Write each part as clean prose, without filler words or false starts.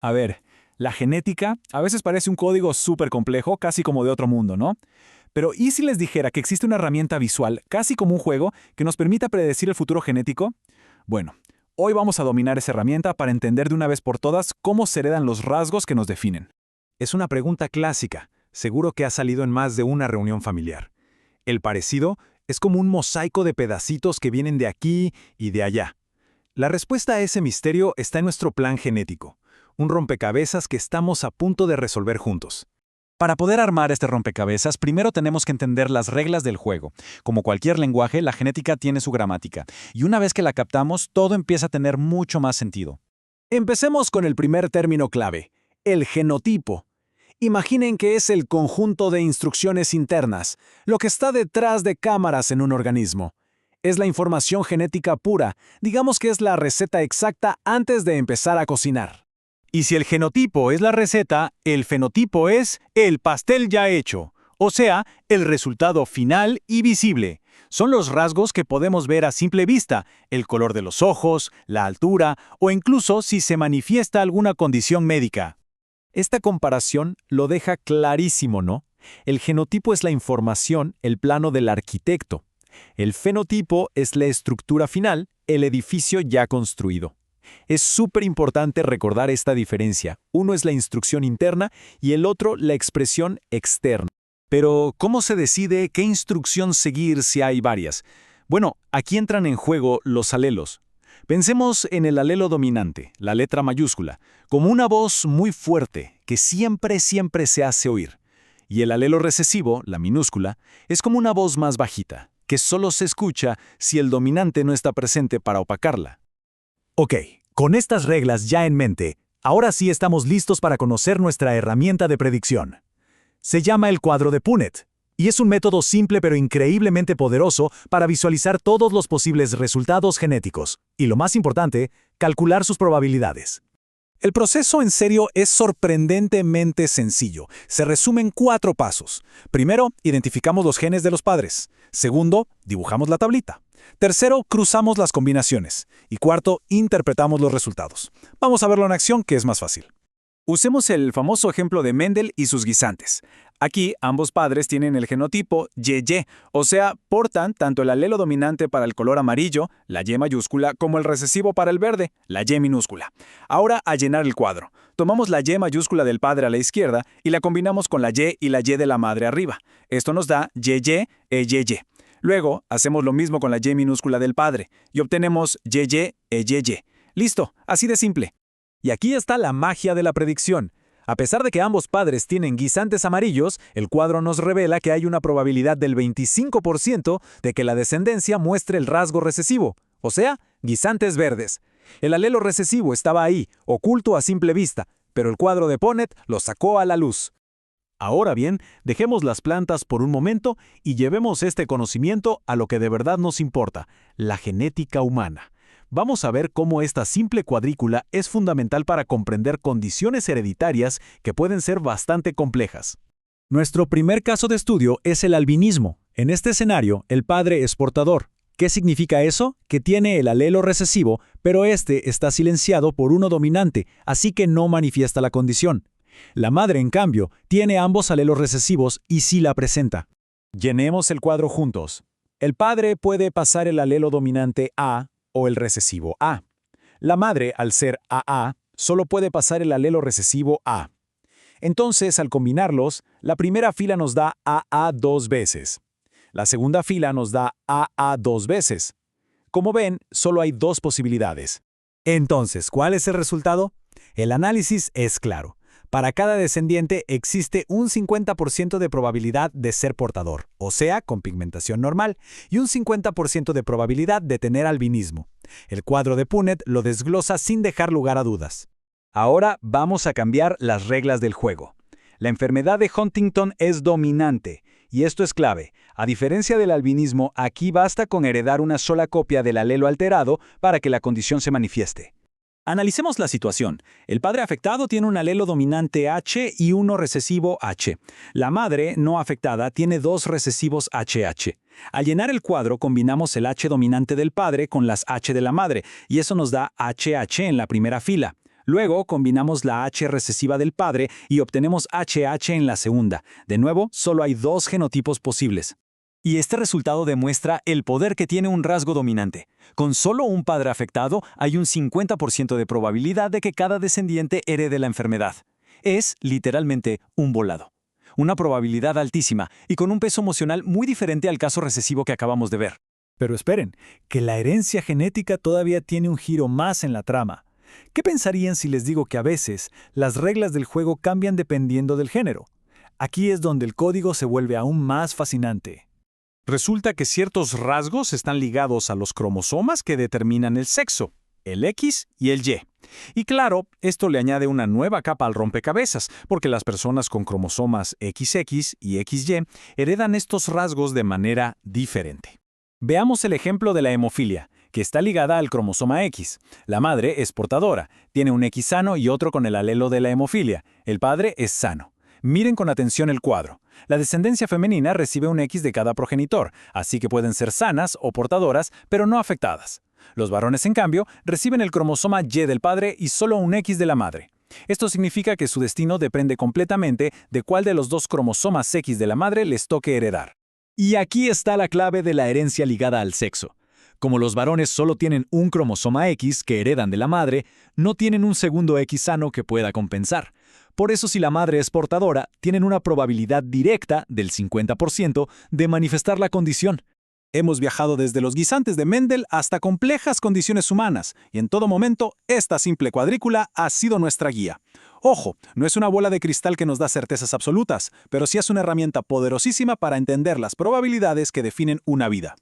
A ver, la genética a veces parece un código súper complejo, casi como de otro mundo, ¿no? Pero ¿y si les dijera que existe una herramienta visual, casi como un juego, que nos permita predecir el futuro genético? Bueno, hoy vamos a dominar esa herramienta para entender de una vez por todas cómo se heredan los rasgos que nos definen. Es una pregunta clásica, seguro que ha salido en más de una reunión familiar. El parecido es como un mosaico de pedacitos que vienen de aquí y de allá. La respuesta a ese misterio está en nuestro plan genético, un rompecabezas que estamos a punto de resolver juntos. Para poder armar este rompecabezas, primero tenemos que entender las reglas del juego. Como cualquier lenguaje, la genética tiene su gramática, y una vez que la captamos, todo empieza a tener mucho más sentido. Empecemos con el primer término clave, el genotipo. Imaginen que es el conjunto de instrucciones internas, lo que está detrás de cámaras en un organismo. Es la información genética pura, digamos que es la receta exacta antes de empezar a cocinar. Y si el genotipo es la receta, el fenotipo es el pastel ya hecho, o sea, el resultado final y visible. Son los rasgos que podemos ver a simple vista, el color de los ojos, la altura o incluso si se manifiesta alguna condición médica. Esta comparación lo deja clarísimo, ¿no? El genotipo es la información, el plano del arquitecto. El fenotipo es la estructura final, el edificio ya construido. Es súper importante recordar esta diferencia. Uno es la instrucción interna y el otro la expresión externa. Pero, ¿cómo se decide qué instrucción seguir si hay varias? Bueno, aquí entran en juego los alelos. Pensemos en el alelo dominante, la letra mayúscula, como una voz muy fuerte que siempre se hace oír. Y el alelo recesivo, la minúscula, es como una voz más bajita, que solo se escucha si el dominante no está presente para opacarla. Ok, con estas reglas ya en mente, ahora sí estamos listos para conocer nuestra herramienta de predicción. Se llama el cuadro de Punnett, y es un método simple pero increíblemente poderoso para visualizar todos los posibles resultados genéticos, y lo más importante, calcular sus probabilidades. El proceso en serio es sorprendentemente sencillo. Se resume en 4 pasos. Primero, identificamos los genes de los padres. Segundo, dibujamos la tablita. Tercero, cruzamos las combinaciones. Y cuarto, interpretamos los resultados. Vamos a verlo en acción, que es más fácil. Usemos el famoso ejemplo de Mendel y sus guisantes. Aquí, ambos padres tienen el genotipo YY, o sea, portan tanto el alelo dominante para el color amarillo, la Y mayúscula, como el recesivo para el verde, la Y minúscula. Ahora, a llenar el cuadro. Tomamos la Y mayúscula del padre a la izquierda y la combinamos con la Y de la madre arriba. Esto nos da YY, EYY. Luego, hacemos lo mismo con la Y minúscula del padre y obtenemos YY, EYY. Listo, así de simple. Y aquí está la magia de la predicción. A pesar de que ambos padres tienen guisantes amarillos, el cuadro nos revela que hay una probabilidad del 25% de que la descendencia muestre el rasgo recesivo, o sea, guisantes verdes. El alelo recesivo estaba ahí, oculto a simple vista, pero el cuadro de Punnett lo sacó a la luz. Ahora bien, dejemos las plantas por un momento y llevemos este conocimiento a lo que de verdad nos importa, la genética humana. Vamos a ver cómo esta simple cuadrícula es fundamental para comprender condiciones hereditarias que pueden ser bastante complejas. Nuestro primer caso de estudio es el albinismo. En este escenario, el padre es portador. ¿Qué significa eso? Que tiene el alelo recesivo, pero este está silenciado por uno dominante, así que no manifiesta la condición. La madre, en cambio, tiene ambos alelos recesivos y sí la presenta. Llenemos el cuadro juntos. El padre puede pasar el alelo dominante A o el recesivo A. La madre, al ser AA, solo puede pasar el alelo recesivo A. Entonces, al combinarlos, la primera fila nos da AA 2 veces. La segunda fila nos da AA 2 veces. Como ven, solo hay 2 posibilidades. Entonces, ¿cuál es el resultado? El análisis es claro. Para cada descendiente existe un 50% de probabilidad de ser portador, o sea, con pigmentación normal, y un 50% de probabilidad de tener albinismo. El cuadro de Punnett lo desglosa sin dejar lugar a dudas. Ahora vamos a cambiar las reglas del juego. La enfermedad de Huntington es dominante, y esto es clave. A diferencia del albinismo, aquí basta con heredar una sola copia del alelo alterado para que la condición se manifieste. Analicemos la situación. El padre afectado tiene un alelo dominante H y uno recesivo H. La madre no afectada tiene 2 recesivos HH. Al llenar el cuadro combinamos el H dominante del padre con las H de la madre y eso nos da HH en la primera fila. Luego combinamos la H recesiva del padre y obtenemos HH en la segunda. De nuevo, solo hay 2 genotipos posibles. Y este resultado demuestra el poder que tiene un rasgo dominante. Con solo un padre afectado, hay un 50% de probabilidad de que cada descendiente herede la enfermedad. Es, literalmente, un volado. Una probabilidad altísima y con un peso emocional muy diferente al caso recesivo que acabamos de ver. Pero esperen, que la herencia genética todavía tiene un giro más en la trama. ¿Qué pensarían si les digo que a veces las reglas del juego cambian dependiendo del género? Aquí es donde el código se vuelve aún más fascinante. Resulta que ciertos rasgos están ligados a los cromosomas que determinan el sexo, el X y el Y. Y claro, esto le añade una nueva capa al rompecabezas, porque las personas con cromosomas XX y XY heredan estos rasgos de manera diferente. Veamos el ejemplo de la hemofilia, que está ligada al cromosoma X. La madre es portadora, tiene un X sano y otro con el alelo de la hemofilia. El padre es sano. Miren con atención el cuadro. La descendencia femenina recibe un X de cada progenitor, así que pueden ser sanas o portadoras, pero no afectadas. Los varones, en cambio, reciben el cromosoma Y del padre y solo un X de la madre. Esto significa que su destino depende completamente de cuál de los 2 cromosomas X de la madre les toque heredar. Y aquí está la clave de la herencia ligada al sexo. Como los varones solo tienen un cromosoma X que heredan de la madre, no tienen un segundo X sano que pueda compensar. Por eso, si la madre es portadora, tienen una probabilidad directa del 50% de manifestar la condición. Hemos viajado desde los guisantes de Mendel hasta complejas condiciones humanas, y en todo momento, esta simple cuadrícula ha sido nuestra guía. Ojo, no es una bola de cristal que nos da certezas absolutas, pero sí es una herramienta poderosísima para entender las probabilidades que definen una vida.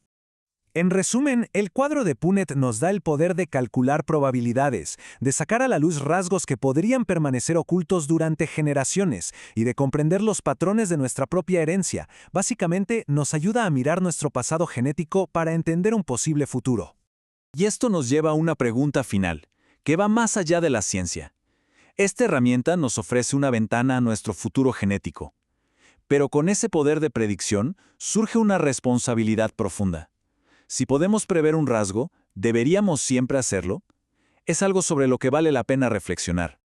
En resumen, el cuadro de Punnett nos da el poder de calcular probabilidades, de sacar a la luz rasgos que podrían permanecer ocultos durante generaciones y de comprender los patrones de nuestra propia herencia. Básicamente, nos ayuda a mirar nuestro pasado genético para entender un posible futuro. Y esto nos lleva a una pregunta final, que va más allá de la ciencia. Esta herramienta nos ofrece una ventana a nuestro futuro genético. Pero con ese poder de predicción surge una responsabilidad profunda. Si podemos prever un rasgo, ¿deberíamos siempre hacerlo? Es algo sobre lo que vale la pena reflexionar.